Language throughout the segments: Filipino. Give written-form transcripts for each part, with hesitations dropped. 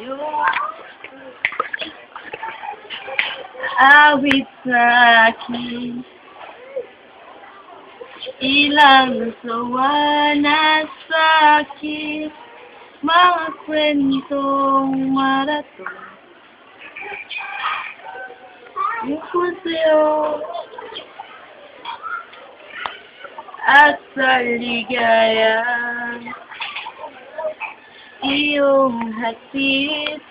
sa'yo. Awit sa akin, ilang sawa na sakit, mga kwentong maraton. Yukol sa'yo at sa ligaya, iyong hatid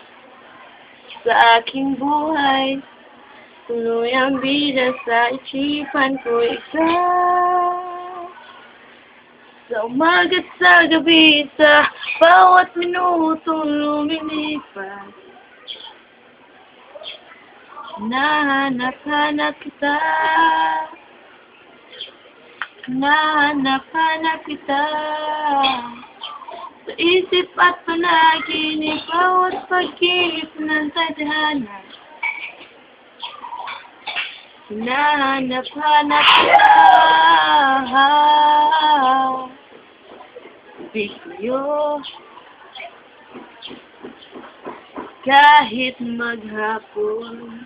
sa aking buhay. Tuloy ang bida sa isipan ko, ikaw. Sa umaga't sa gabi, sa bawat minutong lumilipas, hinahanap-hanap kita. Hinahanap-hanap kita. Sa isip at panaginip, bawat pag-ibig ng tadhana. Hinahanap-hanap kita. Bigyo, kahit maghapon,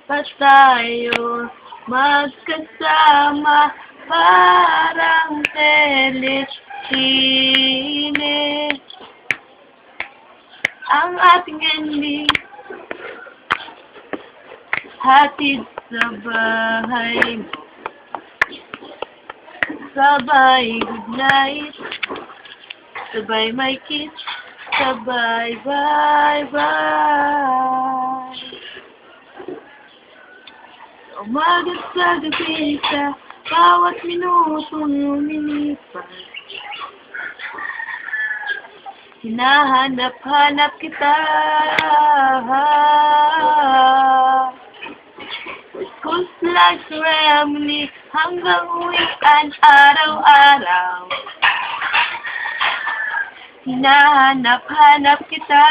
pa tayo magkasama, parang telesine. Ang ating ending, hatid sa bahay mo. Sabay good night, sabay may kiss, sabay bye bye. Sa umaga't sa gabi, sa bawat minutong lumilipas, hinahanap-hanap kita. Kus like ceremony, hanggang uwian araw-araw. Hinahanap-hanap kita.